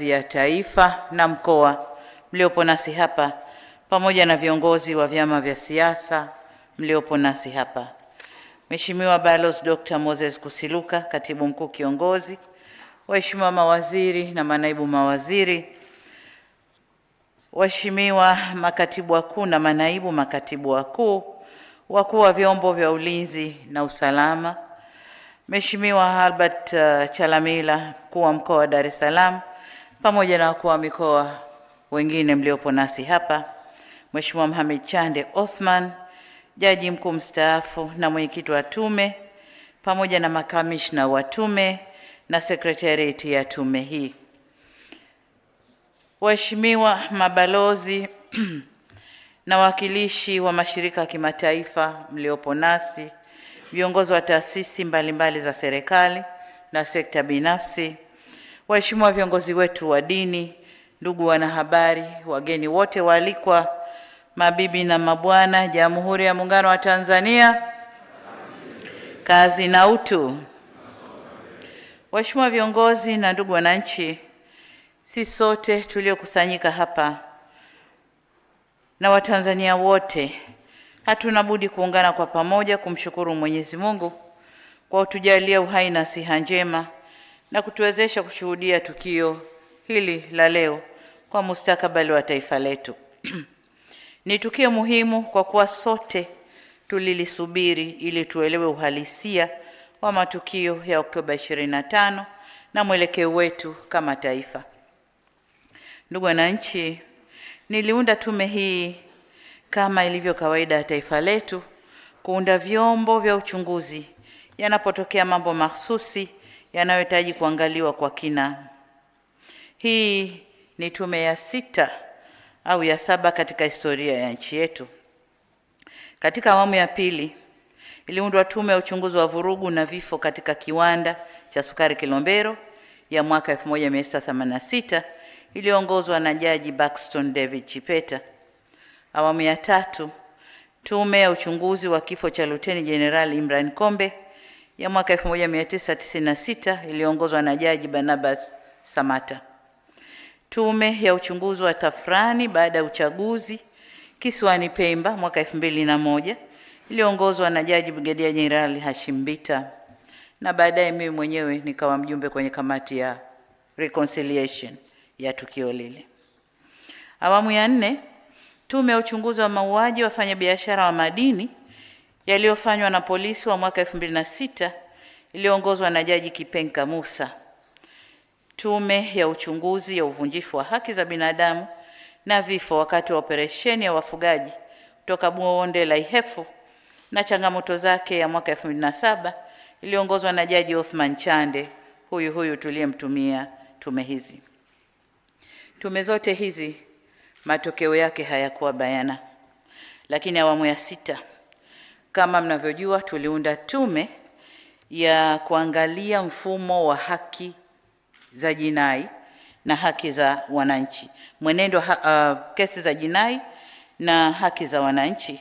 ya taifa na mkoa mliopo nasi hapa, pamoja na viongozi wa vyama vya siasa mliopo nasi hapa, Mheshimiwa Balozi Dr. Moses Kusiluka, Katibu Mkuu Kiongozi, waheshimiwa mawaziri na manaibu mawaziri, waheshimiwa makatibu wakuu na manaibu makatibu wakuu, wakuu wa vyombo vya ulinzi na usalama, Mheshimiwa Albert Chalamila, mkuu wa mkoa wa Dar es Salaam, pamoja na wakuu wa mikoa wengine mliopo nasi hapa, Mheshimiwa Mohamed Chande Othman, Jaji Mkuu mstaafu na mwenyekiti wa tume, pamoja na makamishna wa tume na sekretarieti ya tume hii, waheshimiwa mabalozi na wakilishi wa mashirika ya kimataifa mliopo nasi, viongozi wa taasisi mbalimbali za serikali na sekta binafsi, waheshimiwa viongozi wetu wa dini, ndugu wanahabari, wageni wote waalikwa, mabibi na mabwana, Jamhuri ya Muungano wa Tanzania, kazi na utu. Waheshimiwa viongozi na ndugu wananchi, si sote tuliokusanyika hapa na Watanzania wote hatuna budi kuungana kwa pamoja kumshukuru Mwenyezi Mungu kwa kutujalia uhai na siha njema na kutuwezesha kushuhudia tukio hili la leo kwa mustakabali wa taifa letu. Ni tukio muhimu kwa kuwa sote tulilisubiri ili tuelewe uhalisia wa matukio ya Oktoba 25 na mwelekeo wetu kama taifa. Ndugu wananchi, niliunda tume hii kama ilivyo kawaida ya taifa letu kuunda vyombo vya uchunguzi yanapotokea mambo mahsusi yanayohitaji kuangaliwa kwa kina. Hii ni tume ya 6 au ya 7 katika historia ya nchi yetu. Katika awamu ya pili iliundwa tume ya uchunguzi wa vurugu na vifo katika kiwanda cha sukari Kilombero ya mwaka 1986 iliyoongozwa na Jaji Buxton David Chipeta. Awamu ya 3 tume ya uchunguzi wa kifo cha Luteni Jenerali Imran Kombe ya mwaka 1996 iliyoongozwa na Jaji Barnabas Samata. Tume ya uchunguzi wa tafrani baada ya uchaguzi kisiwani Pemba mwaka 2001 iliyoongozwa na Jaji Brigedia Jenerali Hashim Mbita, na baadaye mimi mwenyewe nikawa mjumbe kwenye kamati ya reconciliation ya tukio lile. Awamu ya 4 tume ya uchunguzi wa mauaji wa wafanyabiashara wa madini yaliyofanywa na polisi wa mwaka 2006 iliyoongozwa na Jaji Kipenka Musa. Tume ya uchunguzi ya uvunjifu wa haki za binadamu na vifo wakati wa operesheni ya wafugaji kutoka bonde la Ihefu na changamoto zake ya mwaka 2007 iliyoongozwa na Jaji Othman Chande, huyu tuliyemtumia tume hizi. Tume zote hizi matokeo yake hayakuwa bayana, lakini awamu ya 6 kama mnavyojua tuliunda tume ya kuangalia mfumo wa haki za jinai na haki za wananchi, mwenendo kesi za jinai na haki za wananchi,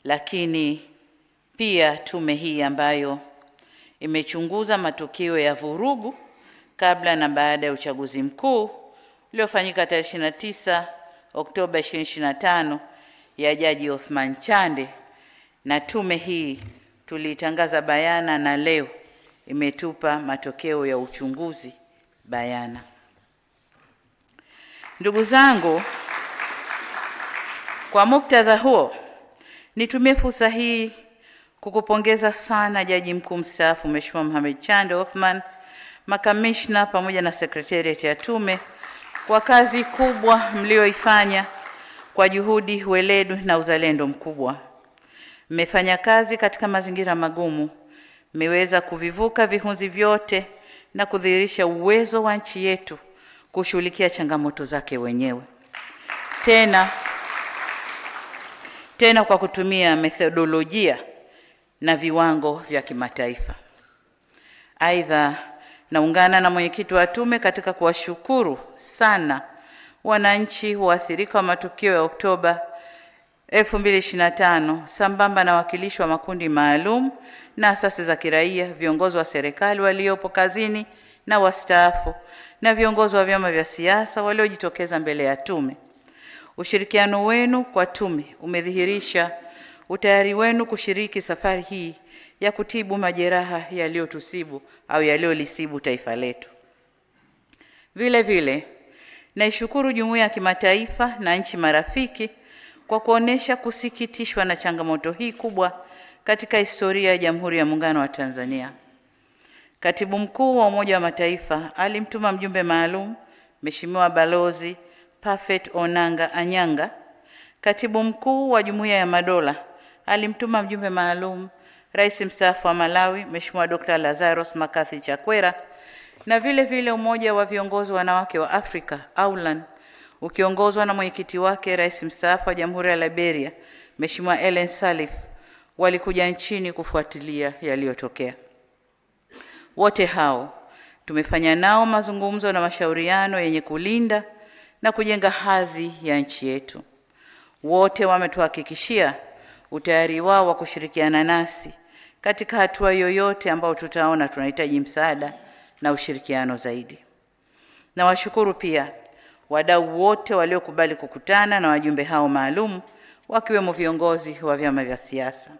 lakini pia tume hii ambayo imechunguza matukio ya vurugu kabla na baada ya uchaguzi mkuu uliofanyika tarehe 29 Oktoba 2025 ya Jaji Othman Chande, na tume hii tulitangaza bayana na leo imetupa matokeo ya uchunguzi bayana. Ndugu zangu, kwa muktadha huo nitumie fursa hii kukupongeza sana Jaji Mkuu mstaafu Mheshimiwa Mohamed Chande Othman, makamishna pamoja na sekretarieti ya tume kwa kazi kubwa mlioifanya kwa juhudi, weledi na uzalendo mkubwa. Mmefanya kazi katika mazingira magumu, mmeweza kuvivuka vihunzi vyote na kudhihirisha uwezo wa nchi yetu kushughulikia changamoto zake wenyewe. Tena kwa kutumia methodolojia na viwango vya kimataifa. Aidha, naungana na mwenyekiti wa tume katika kuwashukuru sana wananchi waathirika wa matukio ya Oktoba 2025 sambamba na wakilishi wa makundi maalum na asasi za kiraia, viongozi wa serikali waliopo kazini na wastaafu na viongozi wa vyama vya siasa waliojitokeza mbele ya tume. Ushirikiano wenu kwa tume umedhihirisha utayari wenu kushiriki safari hii ya kutibu majeraha yaliyotusibu au yaliyolisibu taifa letu. Vile vile, naishukuru jumuiya ya kimataifa na nchi marafiki kwa kuonesha kusikitishwa na changamoto hii kubwa katika historia ya Jamhuri ya Muungano wa Tanzania. Katibu Mkuu wa Umoja wa Mataifa alimtuma mjumbe maalum Mheshimiwa Balozi Parfait Onanga Anyanga. Katibu Mkuu wa Jumuiya ya Madola alimtuma mjumbe maalum Rais mstaafu wa Malawi Mheshimiwa Dr. Lazarus Makathi Chakwera, na vile vile Umoja wa Viongozi Wanawake wa Afrika AULAN ukiongozwa na mwenyekiti wake Rais mstaafu wa Jamhuri ya Liberia Mheshimiwa Ellen Sirleaf walikuja nchini kufuatilia yaliyotokea. Wote hao tumefanya nao mazungumzo na mashauriano yenye kulinda na kujenga hadhi ya nchi yetu. Wote wametuhakikishia utayari wao wa kushirikiana nasi katika hatua yoyote ambayo tutaona tunahitaji msaada na ushirikiano zaidi. Na washukuru pia wadau wote waliokubali kukutana na wajumbe hao maalum, wakiwemo viongozi wa vyama vya siasa.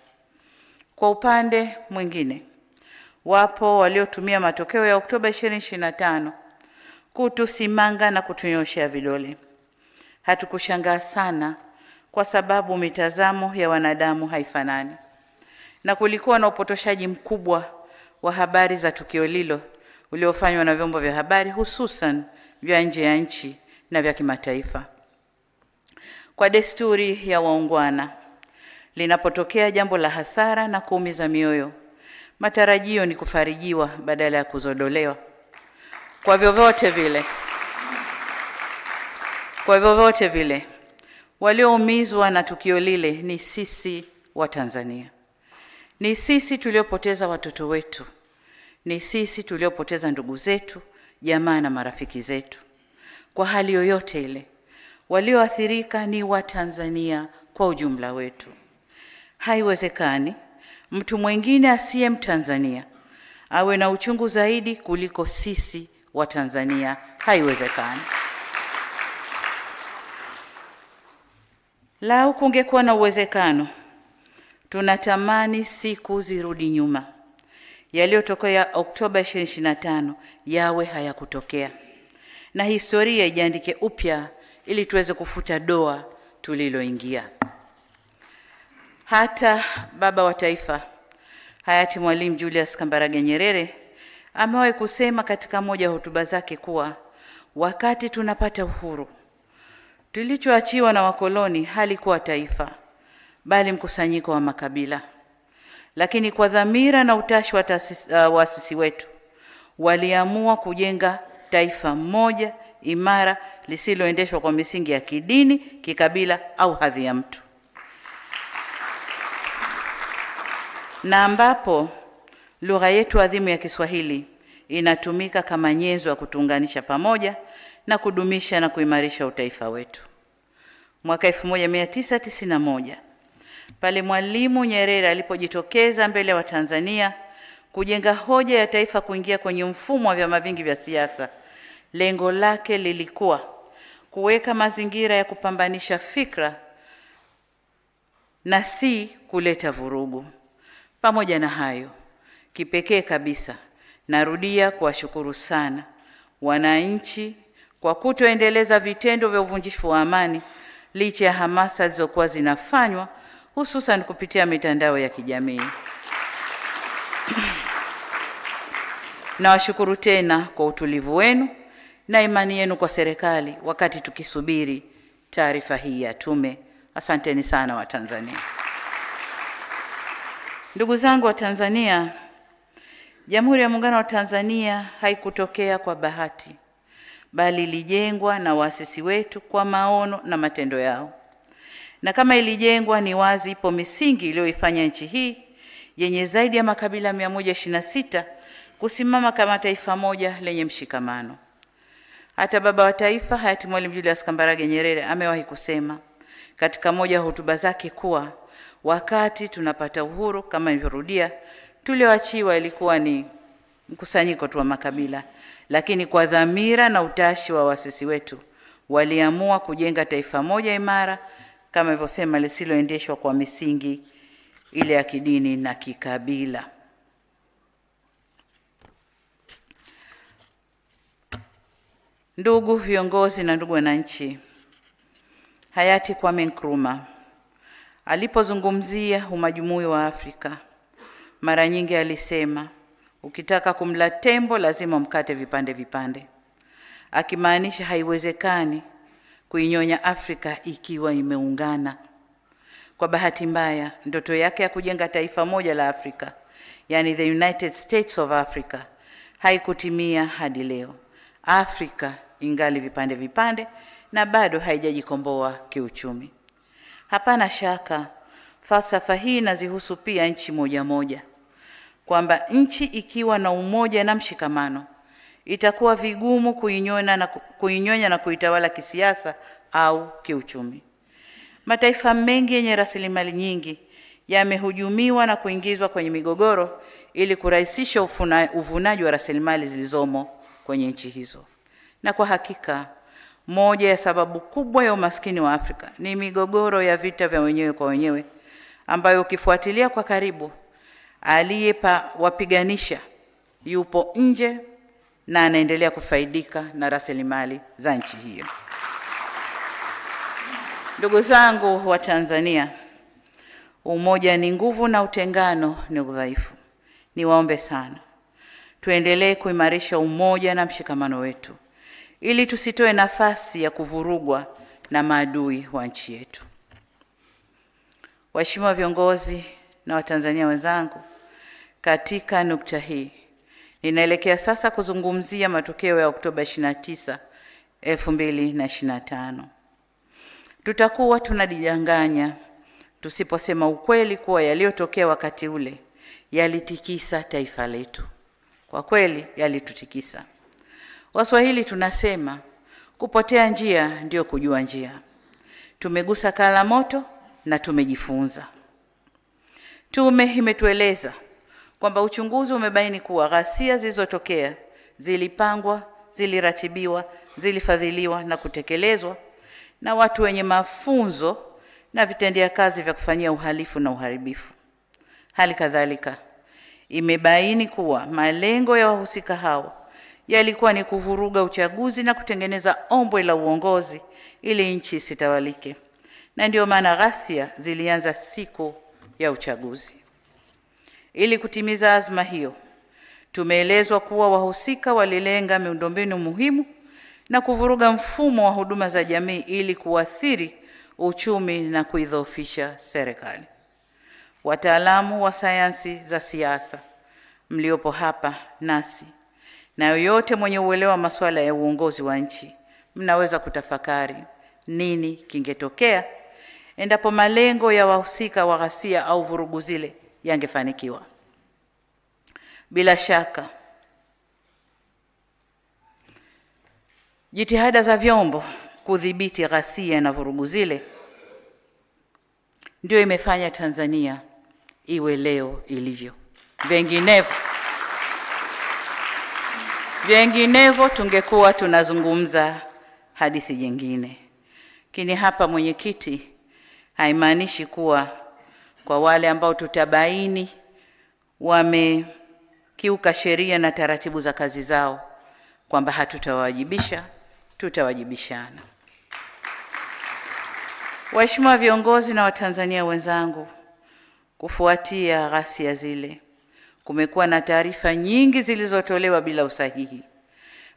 Kwa upande mwingine, wapo waliotumia matokeo ya Oktoba 2025 kutusimanga na kutunyoshea vidole. Hatukushangaa sana kwa sababu mitazamo ya wanadamu haifanani, na kulikuwa na upotoshaji mkubwa wa habari za tukio lilo uliofanywa na vyombo vya habari hususan vya nje ya nchi na vya kimataifa. Kwa desturi ya waungwana, linapotokea jambo la hasara na kuumiza mioyo, matarajio ni kufarijiwa badala ya kuzodolewa. Kwa vyovyote vile, walioumizwa na tukio lile ni sisi wa Tanzania. Ni sisi tuliopoteza watoto wetu. Ni sisi tuliopoteza ndugu zetu, jamaa na marafiki zetu. Kwa hali yoyote ile, walioathirika ni wa Tanzania kwa ujumla wetu. Haiwezekani mtu mwingine asiye Mtanzania awe na uchungu zaidi kuliko sisi wa Tanzania. Haiwezekani. Lau kungekuwa na uwezekano, tunatamani siku zirudi nyuma. Yaliyotokea Oktoba 2025 yawe hayakutokea, na historia ijiandike upya ili tuweze kufuta doa tuliloingia. Hata baba wa taifa hayati Mwalimu Julius Kambarage Nyerere amewahi kusema katika moja ya hotuba zake kuwa wakati tunapata uhuru, tulichoachiwa na wakoloni halikuwa taifa bali mkusanyiko wa makabila. Lakini kwa dhamira na utashi wa waasisi wetu, waliamua kujenga taifa moja imara lisiloendeshwa kwa misingi ya kidini, kikabila au hadhi ya mtu, na ambapo lugha yetu adhimu ya Kiswahili inatumika kama nyenzo ya kutuunganisha pamoja na kudumisha na kuimarisha utaifa wetu. Mwaka 1991 pale Mwalimu Nyerere alipojitokeza mbele ya Watanzania kujenga hoja ya taifa kuingia kwenye mfumo wa vyama vingi vya siasa, lengo lake lilikuwa kuweka mazingira ya kupambanisha fikra na si kuleta vurugu. Pamoja na hayo, kipekee kabisa narudia kuwashukuru sana wananchi kwa kutoendeleza vitendo vya uvunjifu wa amani licha ya hamasa zilizokuwa zinafanywa hususan kupitia mitandao ya kijamii. Nawashukuru tena kwa utulivu wenu na imani yenu kwa serikali wakati tukisubiri taarifa hii ya tume. Asanteni sana wa Tanzania. Ndugu zangu wa Tanzania, Jamhuri ya Muungano wa Tanzania haikutokea kwa bahati, bali ilijengwa na waasisi wetu kwa maono na matendo yao. Na kama ilijengwa, ni wazi ipo misingi iliyoifanya nchi hii yenye zaidi ya makabila 126 kusimama kama taifa moja lenye mshikamano. Hata baba wa taifa hayati Mwalimu Julius Kambarage Nyerere amewahi kusema katika moja ya hotuba zake kuwa wakati tunapata uhuru, kama nilivyorudia, tulioachiwa ilikuwa ni mkusanyiko tu wa makabila, lakini kwa dhamira na utashi wa waasisi wetu waliamua kujenga taifa moja imara, kama ilivyosema, lisiloendeshwa kwa misingi ile ya kidini na kikabila. Ndugu viongozi na ndugu wananchi, hayati Kwame Nkrumah alipozungumzia umajumui wa Afrika, mara nyingi alisema, ukitaka kumla tembo lazima mkate vipande vipande, akimaanisha haiwezekani kuinyonya Afrika ikiwa imeungana. Kwa bahati mbaya, ndoto yake ya kujenga taifa moja la Afrika, yani the United States of Africa, haikutimia hadi leo. Afrika ingali vipande vipande na bado haijajikomboa kiuchumi. Hapana shaka falsafa hii inazihusu pia nchi moja moja, kwamba nchi ikiwa na umoja na mshikamano itakuwa vigumu kuinyonya na kuitawala kisiasa au kiuchumi. Mataifa mengi yenye rasilimali nyingi yamehujumiwa na kuingizwa kwenye migogoro ili kurahisisha uvunaji wa rasilimali zilizomo kwenye nchi hizo. Na kwa hakika moja ya sababu kubwa ya umaskini wa Afrika ni migogoro ya vita vya wenyewe kwa wenyewe, ambayo ukifuatilia kwa karibu, wapiganisha yupo nje na anaendelea kufaidika na rasilimali za nchi hiyo. Ndugu zangu wa Tanzania, umoja ni nguvu na utengano ni udhaifu. Niwaombe sana tuendelee kuimarisha umoja na mshikamano wetu, ili tusitoe nafasi ya kuvurugwa na maadui wa nchi yetu. Waheshimiwa viongozi na Watanzania wenzangu, katika nukta hii ninaelekea sasa kuzungumzia matokeo ya Oktoba 29, 2025. Tutakuwa tunajidanganya tusiposema ukweli kuwa yaliyotokea wakati ule yalitikisa taifa letu. Kwa kweli yalitutikisa. Waswahili tunasema kupotea njia ndio kujua njia. Tumegusa kala moto na tumejifunza. Tume imetueleza kwamba uchunguzi umebaini kuwa ghasia zilizotokea zilipangwa, ziliratibiwa, zilifadhiliwa na kutekelezwa na watu wenye mafunzo na vitendea kazi vya kufanyia uhalifu na uharibifu. Hali kadhalika imebaini kuwa malengo ya wahusika hao yalikuwa ni kuvuruga uchaguzi na kutengeneza ombwe la uongozi ili nchi isitawalike. Na ndio maana ghasia zilianza siku ya uchaguzi. Ili kutimiza azma hiyo, tumeelezwa kuwa wahusika walilenga miundombinu muhimu na kuvuruga mfumo wa huduma za jamii ili kuathiri uchumi na kuidhoofisha serikali. Wataalamu wa sayansi za siasa mliopo hapa nasi na yoyote mwenye uelewa masuala ya uongozi wa nchi, mnaweza kutafakari nini kingetokea endapo malengo ya wahusika wa ghasia au vurugu zile yangefanikiwa. Bila shaka jitihada za vyombo kudhibiti ghasia na vurugu zile ndio imefanya Tanzania iwe leo ilivyo. Vinginevyo tungekuwa tunazungumza hadithi nyingine. Lakini hapa mwenyekiti, haimaanishi kuwa kwa wale ambao tutabaini wamekiuka sheria na taratibu za kazi zao kwamba hatutawajibisha, tutawajibishana. Waheshimiwa viongozi na Watanzania wenzangu, kufuatia ghasia zile, kumekuwa na taarifa nyingi zilizotolewa bila usahihi.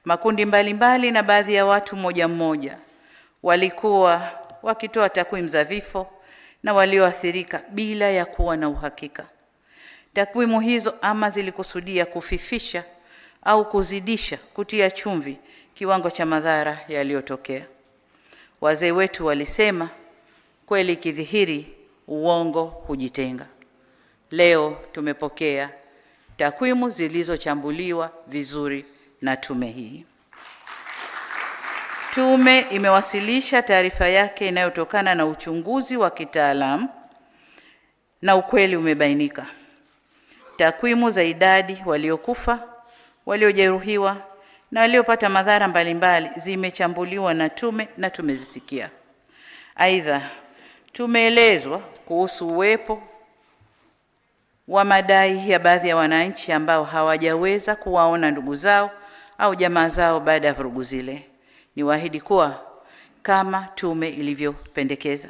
Makundi mbalimbali na baadhi ya watu mmoja walikuwa wakitoa takwimu za vifo na walioathirika bila ya kuwa na uhakika. Takwimu hizo ama zilikusudia kufifisha au kuzidisha, kutia chumvi kiwango cha madhara yaliyotokea. Wazee wetu walisema, kweli kidhihiri uongo hujitenga. Leo tumepokea takwimu zilizochambuliwa vizuri na tume hii. Tume imewasilisha taarifa yake inayotokana na uchunguzi wa kitaalamu na ukweli umebainika. Takwimu za idadi waliokufa, waliojeruhiwa na waliopata madhara mbalimbali zimechambuliwa na tume na tumezisikia. Aidha, tumeelezwa kuhusu uwepo wa madai ya baadhi ya wananchi ambao hawajaweza kuwaona ndugu zao au jamaa zao baada ya vurugu zile. Niwaahidi kuwa kama tume ilivyopendekeza,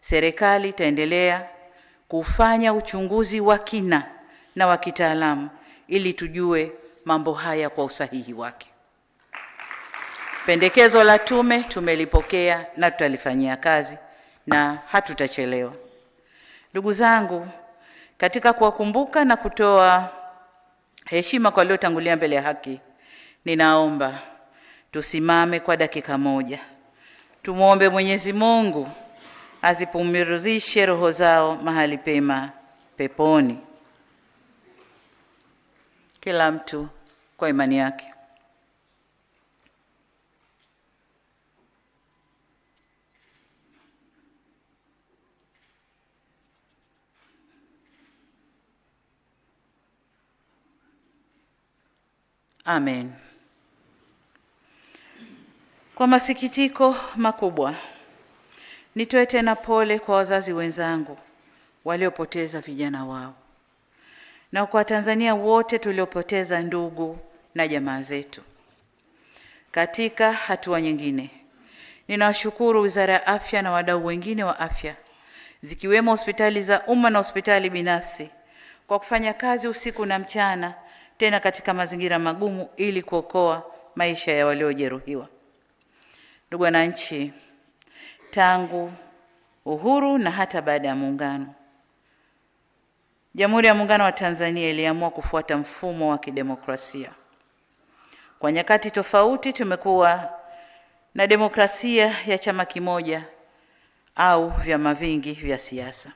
serikali itaendelea kufanya uchunguzi wa kina na wa kitaalamu ili tujue mambo haya kwa usahihi wake. Pendekezo la tume tumelipokea na tutalifanyia kazi na hatutachelewa. Ndugu zangu, katika kuwakumbuka na kutoa heshima kwa waliotangulia mbele ya haki, ninaomba tusimame kwa dakika moja. Tumuombe Mwenyezi Mungu azipumzishe roho zao mahali pema peponi. Kila mtu kwa imani yake. Amen. Kwa masikitiko makubwa, nitoe tena pole kwa wazazi wenzangu waliopoteza vijana wao na kwa Tanzania wote tuliopoteza ndugu na jamaa zetu. Katika hatua nyingine, ninawashukuru Wizara ya Afya na wadau wengine wa afya zikiwemo hospitali za umma na hospitali binafsi kwa kufanya kazi usiku na mchana, tena katika mazingira magumu ili kuokoa maisha ya waliojeruhiwa. Ndugu wananchi, tangu uhuru na hata baada ya muungano, Jamhuri ya Muungano wa Tanzania iliamua kufuata mfumo wa kidemokrasia. Kwa nyakati tofauti tumekuwa na demokrasia ya chama kimoja au vyama vingi vya siasa.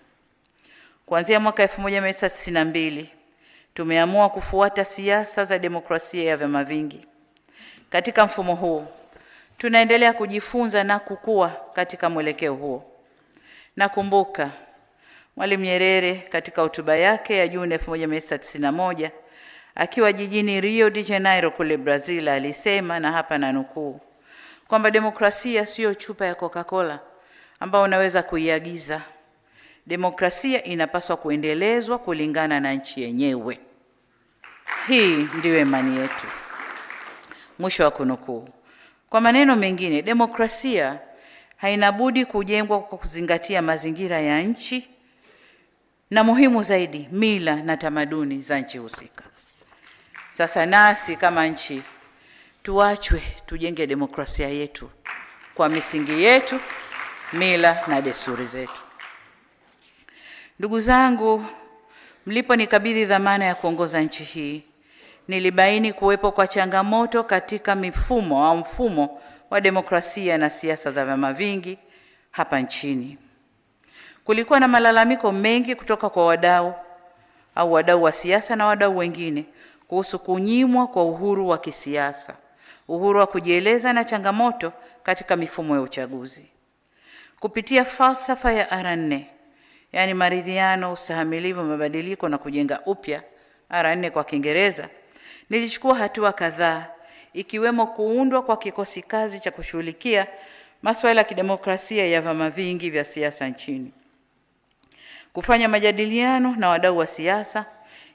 Kuanzia mwaka 1992 tumeamua kufuata siasa za demokrasia ya vyama vingi. Katika mfumo huu tunaendelea kujifunza na kukua katika mwelekeo huo. Nakumbuka Mwalimu Nyerere katika hotuba yake ya Juni 1991 akiwa jijini Rio de Janeiro kule Brazil alisema, na hapa na nukuu, kwamba demokrasia sio chupa ya Coca-Cola ambayo unaweza kuiagiza. Demokrasia inapaswa kuendelezwa kulingana na nchi yenyewe. Hii ndiyo imani yetu. Mwisho wa kunukuu. Kwa maneno mengine, demokrasia haina budi kujengwa kwa kuzingatia mazingira ya nchi na muhimu zaidi, mila na tamaduni za nchi husika. Sasa nasi kama nchi tuachwe tujenge demokrasia yetu kwa misingi yetu, mila na desturi zetu. Ndugu zangu, mliponikabidhi dhamana ya kuongoza nchi hii, nilibaini kuwepo kwa changamoto katika mfumo wa demokrasia na siasa za vyama vingi hapa nchini. Kulikuwa na malalamiko mengi kutoka kwa wadau wa siasa na wadau wengine kuhusu kunyimwa kwa uhuru wa kisiasa, uhuru wa kujieleza na changamoto katika mifumo ya uchaguzi. Kupitia falsafa ya R4, yani maridhiano, ustahimilivu, mabadiliko na kujenga upya, R4 kwa Kiingereza, nilichukua hatua kadhaa ikiwemo kuundwa kwa kikosi kazi cha kushughulikia masuala ya kidemokrasia ya vyama vingi vya siasa nchini, kufanya majadiliano na wadau wa siasa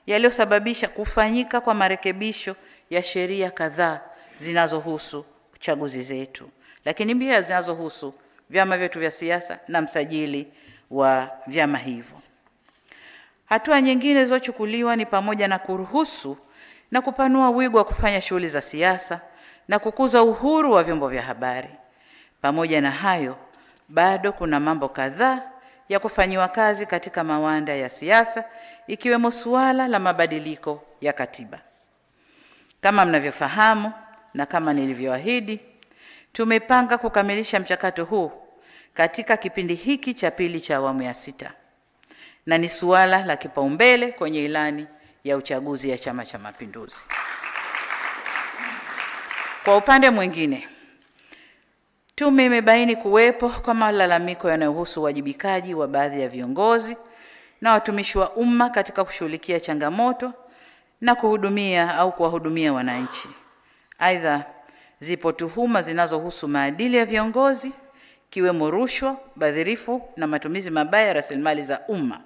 yaliyosababisha kufanyika kwa marekebisho ya sheria kadhaa zinazohusu chaguzi zetu, lakini pia zinazohusu vyama vyetu vya siasa na msajili wa vyama hivyo. Hatua nyingine zilizochukuliwa ni pamoja na kuruhusu na kupanua wigo wa kufanya shughuli za siasa na kukuza uhuru wa vyombo vya habari. Pamoja na hayo, bado kuna mambo kadhaa ya kufanyiwa kazi katika mawanda ya siasa, ikiwemo suala la mabadiliko ya katiba. Kama mnavyofahamu na kama nilivyoahidi, tumepanga kukamilisha mchakato huu katika kipindi hiki cha pili cha awamu ya 6, na ni suala la kipaumbele kwenye ilani ya uchaguzi ya Chama cha Mapinduzi. Kwa upande mwingine, tume imebaini kuwepo kwa malalamiko yanayohusu uwajibikaji wa baadhi ya viongozi na watumishi wa umma katika kushughulikia changamoto na kuhudumia au kuwahudumia wananchi. Aidha, zipo tuhuma zinazohusu maadili ya viongozi, kiwemo rushwa, ubadhirifu na matumizi mabaya ya rasilimali za umma.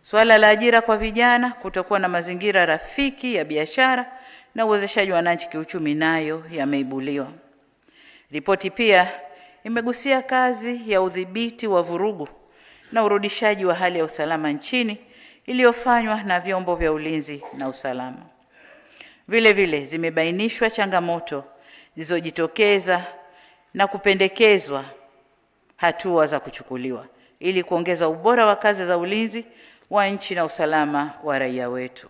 Swala la ajira kwa vijana, kutokuwa na mazingira rafiki ya biashara na uwezeshaji wa wananchi kiuchumi nayo yameibuliwa. Ripoti pia imegusia kazi ya udhibiti wa vurugu na urudishaji wa hali ya usalama nchini iliyofanywa na vyombo vya ulinzi na usalama. Vile vile zimebainishwa changamoto zilizojitokeza na kupendekezwa hatua za kuchukuliwa ili kuongeza ubora wa kazi za ulinzi wa nchi na usalama wa raia wetu.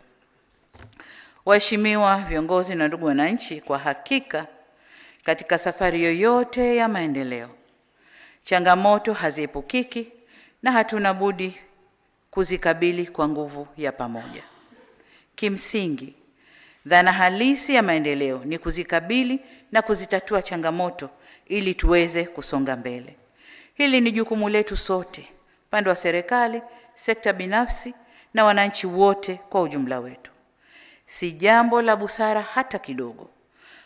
Waheshimiwa viongozi na ndugu wananchi, kwa hakika katika safari yoyote ya maendeleo, changamoto haziepukiki na hatuna budi kuzikabili kwa nguvu ya pamoja. Kimsingi, dhana halisi ya maendeleo ni kuzikabili na kuzitatua changamoto ili tuweze kusonga mbele. Hili ni jukumu letu sote, upande wa serikali, sekta binafsi na wananchi wote kwa ujumla wetu. Si jambo la busara hata kidogo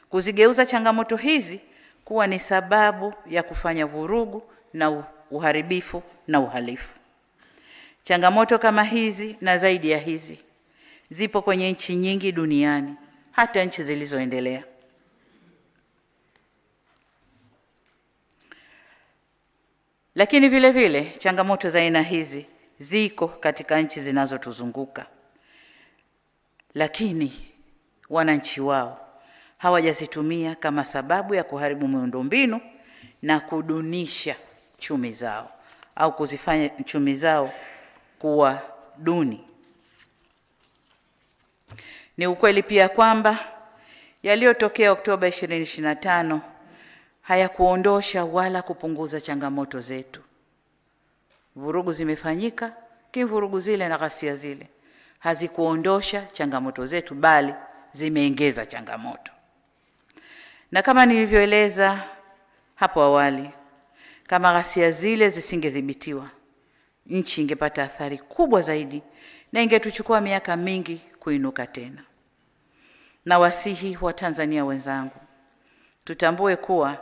kuzigeuza changamoto hizi kuwa ni sababu ya kufanya vurugu na uharibifu na uhalifu. Changamoto kama hizi na zaidi ya hizi zipo kwenye nchi nyingi duniani, hata nchi zilizoendelea. Lakini vile vile changamoto za aina hizi ziko katika nchi zinazotuzunguka, lakini wananchi wao hawajazitumia kama sababu ya kuharibu miundombinu na kudunisha chumi zao au kuzifanya chumi zao kuwa duni. Ni ukweli pia kwamba yaliyotokea Oktoba 2025 hayakuondosha wala kupunguza changamoto zetu. Vurugu zimefanyika, vurugu zile na ghasia zile hazikuondosha changamoto zetu, bali zimeongeza changamoto. Na kama nilivyoeleza hapo awali, kama ghasia zile zisingedhibitiwa, nchi ingepata athari kubwa zaidi na ingetuchukua miaka mingi kuinuka tena. Na wasihi wa Tanzania wenzangu, tutambue kuwa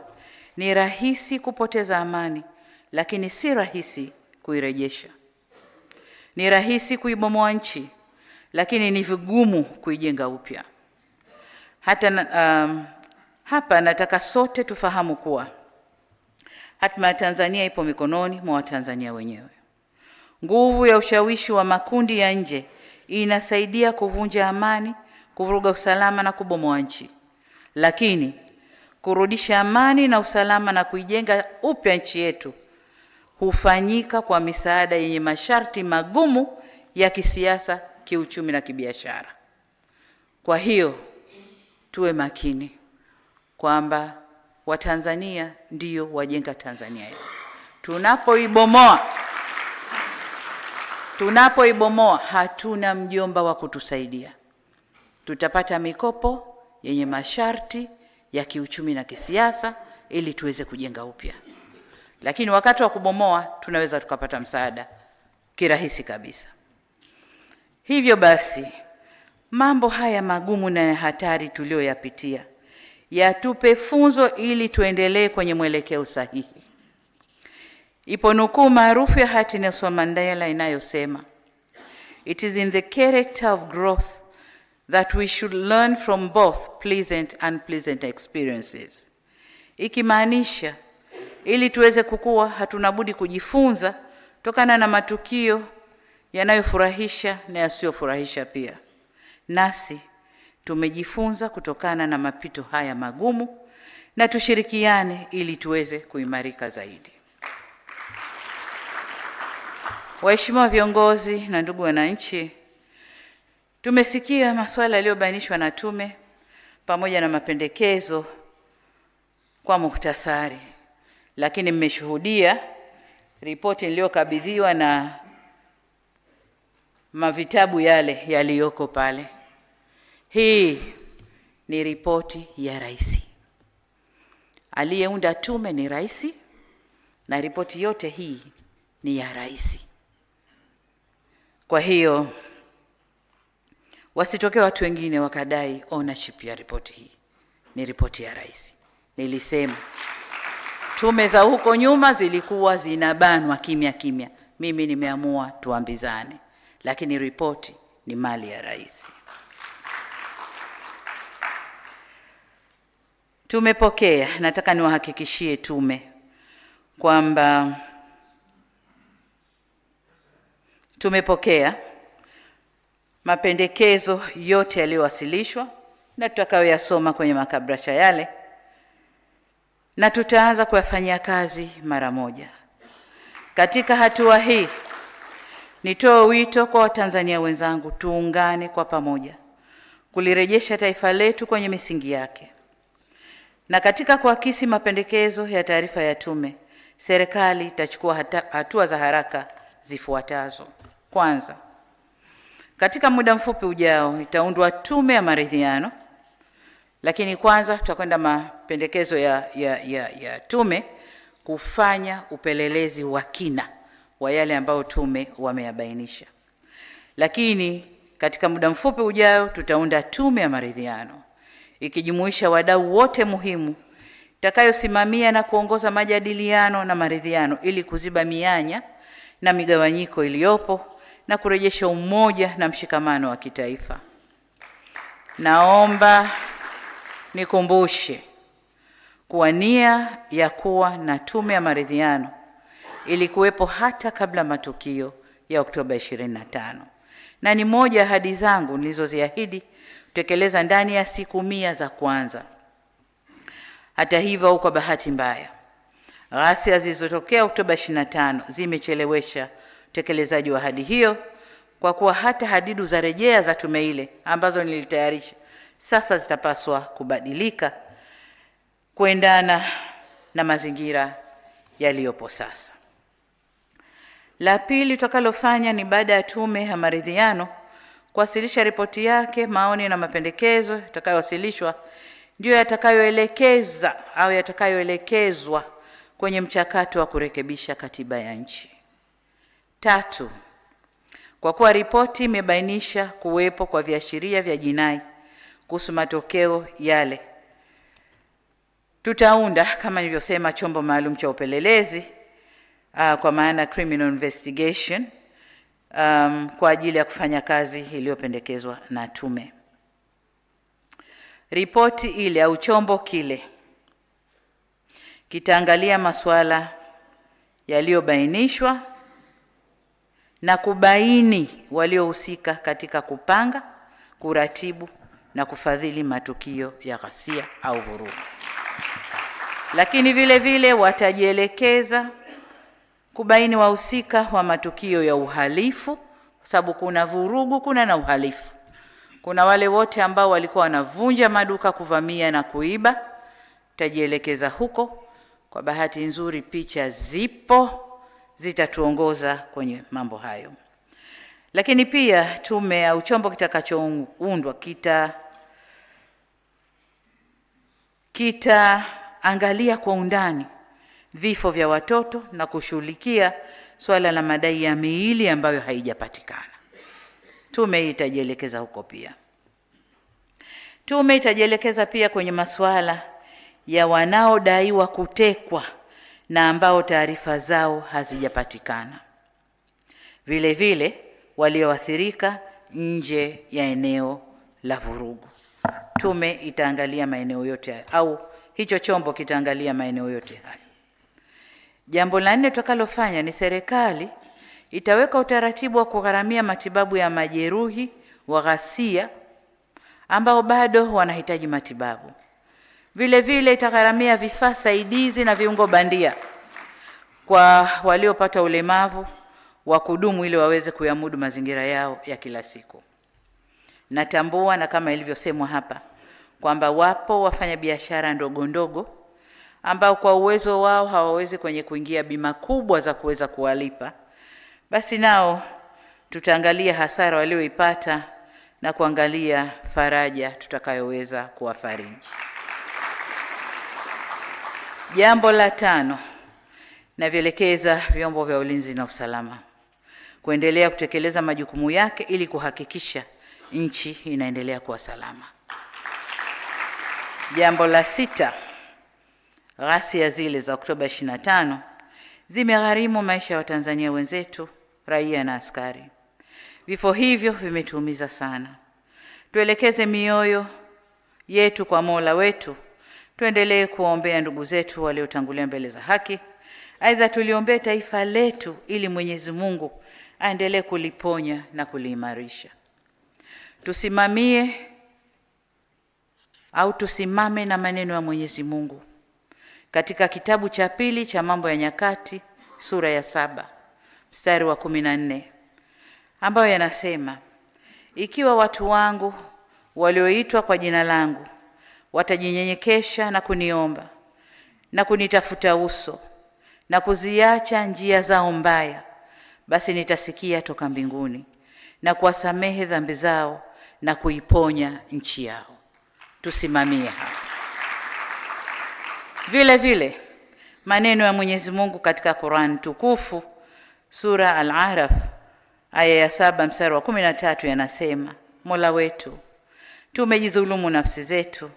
ni rahisi kupoteza amani, lakini si rahisi kuirejesha. Ni rahisi kuibomoa nchi, lakini ni vigumu kuijenga upya. Hapa nataka sote tufahamu kuwa hatima ya Tanzania ipo mikononi mwa Watanzania wenyewe. Nguvu ya ushawishi wa makundi ya nje inasaidia kuvunja amani, kuvuruga usalama na kubomoa nchi. Lakini kurudisha amani na usalama na kuijenga upya nchi yetu hufanyika kwa misaada yenye masharti magumu ya kisiasa, kiuchumi na kibiashara. Kwa hiyo tuwe makini kwamba Watanzania ndio wajenga Tanzania yetu. Tunapoibomoa hatuna mjomba wa kutusaidia. Tutapata mikopo yenye masharti ya kiuchumi na kisiasa ili tuweze kujenga upya. Lakini wakati wa kubomoa tunaweza tukapata msaada kirahisi kabisa. Hivyo basi, mambo haya magumu na hatari tuliyoyapitia yatupe funzo ili tuendelee kwenye mwelekeo sahihi. Ipo nukuu maarufu ya hayati Nelson Mandela inayosema, "It is in the character of growth that we should learn from both pleasant and unpleasant experiences." Ikimaanisha ili tuweze kukua hatuna budi kujifunza tokana na matukio yanayofurahisha na yasiyofurahisha pia. Nasi tumejifunza kutokana na mapito haya magumu na tushirikiane ili tuweze kuimarika zaidi. Waheshimiwa viongozi na ndugu wananchi, tumesikia masuala yaliyobainishwa na tume pamoja na mapendekezo kwa muhtasari, lakini mmeshuhudia ripoti niliyokabidhiwa na mavitabu yale yaliyoko pale. Hii ni ripoti ya rais. Aliyeunda tume ni rais na ripoti yote hii ni ya rais. Kwa hiyo Wasitokee watu wengine wakadai ownership ya ripoti hii. Ni ripoti ya rais. Nilisema tume za huko nyuma zilikuwa zinabanwa kimya kimya. Mimi nimeamua tuambizane, lakini ripoti ni mali ya rais. Tumepokea, nataka niwahakikishie tume kwamba tumepokea mapendekezo yote yaliyowasilishwa na tutakayoyasoma kwenye makabrasha yale, na tutaanza kuyafanyia kazi mara moja. Katika hatua hii nitoe wito kwa Watanzania wenzangu, tuungane kwa pamoja kulirejesha taifa letu kwenye misingi yake. Na katika kuakisi mapendekezo ya taarifa ya tume, serikali itachukua hatua za haraka zifuatazo. Kwanza, katika muda mfupi ujao itaundwa tume ya maridhiano, lakini kwanza tutakwenda mapendekezo ya tume kufanya upelelezi wa kina wa yale ambayo tume wameyabainisha. Lakini katika muda mfupi ujao tutaunda tume ya maridhiano ikijumuisha wadau wote muhimu itakayosimamia na kuongoza majadiliano na maridhiano ili kuziba mianya na migawanyiko iliyopo na kurejesha umoja na mshikamano wa kitaifa. Naomba nikumbushe kuwa nia ya kuwa na tume ya maridhiano ilikuwepo hata kabla matukio ya Oktoba 25, na ni moja ya ahadi zangu nilizoziahidi kutekeleza ndani ya siku 100 za kwanza. Hata hivyo, kwa bahati mbaya, ghasia zilizotokea Oktoba 25 zimechelewesha utekelezaji wa ahadi hiyo, kwa kuwa hata hadidu za rejea za tume ile ambazo nilitayarisha sasa zitapaswa kubadilika kuendana na mazingira yaliyopo sasa. La pili tutakalofanya ni baada ya tume ya maridhiano kuwasilisha ripoti yake, maoni na mapendekezo yatakayowasilishwa ndio yatakayoelekeza au yatakayoelekezwa kwenye mchakato wa kurekebisha katiba ya nchi. Tatu, kwa kuwa ripoti imebainisha kuwepo kwa viashiria vya jinai kuhusu matokeo yale, tutaunda kama nilivyosema chombo maalum cha upelelezi kwa maana criminal investigation kwa ajili ya kufanya kazi iliyopendekezwa na tume. Ripoti ile au chombo kile kitaangalia masuala yaliyobainishwa na kubaini waliohusika katika kupanga, kuratibu na kufadhili matukio ya ghasia au vurugu. Lakini vile vile watajielekeza kubaini wahusika wa matukio ya uhalifu, kwa sababu kuna vurugu, kuna na uhalifu. Kuna wale wote ambao walikuwa wanavunja maduka, kuvamia na kuiba, tajielekeza huko. Kwa bahati nzuri picha zipo zitatuongoza kwenye mambo hayo. Lakini pia tume au chombo kitakachoundwa kitaangalia kwa undani vifo vya watoto na kushughulikia swala la madai ya miili ambayo haijapatikana. Tume hii itajielekeza huko pia. Tume itajielekeza pia kwenye masuala ya wanaodaiwa kutekwa na ambao taarifa zao hazijapatikana. Vile vile walioathirika nje ya eneo la vurugu. Tume itaangalia maeneo yote au hicho chombo kitaangalia maeneo yote haya. Jambo la 4 tutakalofanya ni serikali itaweka utaratibu wa kugharamia matibabu ya majeruhi wa ghasia ambao bado wanahitaji matibabu. Vile vile itagharamia vifaa saidizi na viungo bandia kwa waliopata ulemavu wa kudumu ili waweze kuyamudu mazingira yao ya kila siku. Natambua na kama ilivyosemwa hapa kwamba wapo wafanyabiashara ndogo ndogo ambao kwa uwezo wao hawawezi kuingia bima kubwa za kuweza kuwalipa. Basi nao tutaangalia hasara walioipata na kuangalia faraja tutakayoweza kuwafariji. Jambo la 5, navielekeza vyombo vya ulinzi na usalama kuendelea kutekeleza majukumu yake ili kuhakikisha nchi inaendelea kuwa salama. Jambo la 6, ghasia zile za Oktoba 25 zimegharimu maisha ya Watanzania wenzetu, raia na askari. Vifo hivyo vimetuumiza sana. Tuelekeze mioyo yetu kwa Mola wetu. Tuendelee kuombea ndugu zetu waliotangulia mbele za haki. Aidha, tuliombee taifa letu ili Mwenyezi Mungu aendelee kuliponya na kuliimarisha. Tusimame na maneno ya Mwenyezi Mungu katika kitabu cha pili cha Mambo ya Nyakati sura ya 7 mstari wa 14, ambayo yanasema, ikiwa watu wangu walioitwa kwa jina langu watajinyenyekesha na kuniomba na kunitafuta uso na kuziacha njia zao mbaya, basi nitasikia toka mbinguni na kuwasamehe dhambi zao na kuiponya nchi yao. Tusimamie hapa. Vile vile maneno ya Mwenyezi Mungu katika Qur'an tukufu sura Al-Araf aya ya 7 mstari wa 13 yanasema, Mola wetu, tumejidhulumu nafsi zetu,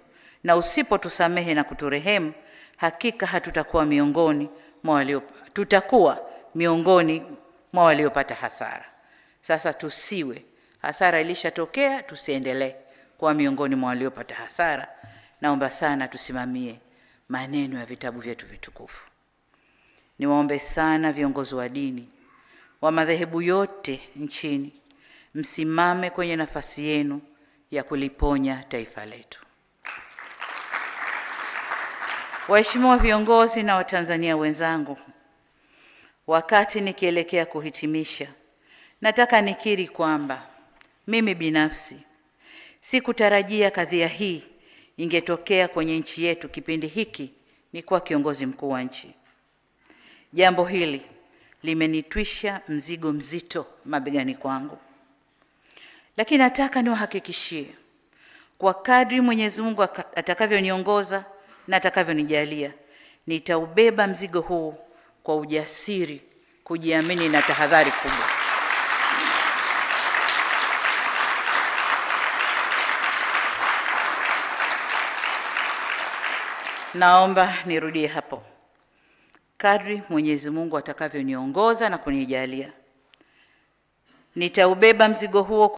na usipotusamehe na kuturehemu, hakika tutakuwa miongoni mwa waliopata hasara. Sasa tusiwe, hasara ilishatokea, tusiendelee kuwa miongoni mwa waliopata hasara. Naomba sana tusimamie maneno ya vitabu vyetu vitukufu. Niwaombe sana viongozi wa dini wa madhehebu yote nchini, msimame kwenye nafasi yenu ya kuliponya taifa letu. Waheshimiwa viongozi na Watanzania wenzangu, wakati nikielekea kuhitimisha, nataka nikiri kwamba mimi binafsi sikutarajia kadhia hii ingetokea kwenye nchi yetu kipindi hiki ni kuwa kiongozi mkuu wa nchi. Jambo hili limenitwisha mzigo mzito mabegani kwangu. Lakini nataka niwahakikishie kwa kadri Mwenyezi Mungu atakavyoniongoza na atakavyonijalia, nitaubeba mzigo huu kwa ujasiri, kujiamini na tahadhari kubwa. Naomba nirudie hapo. Kadri Mwenyezi Mungu atakavyoniongoza na kunijalia, nitaubeba mzigo huo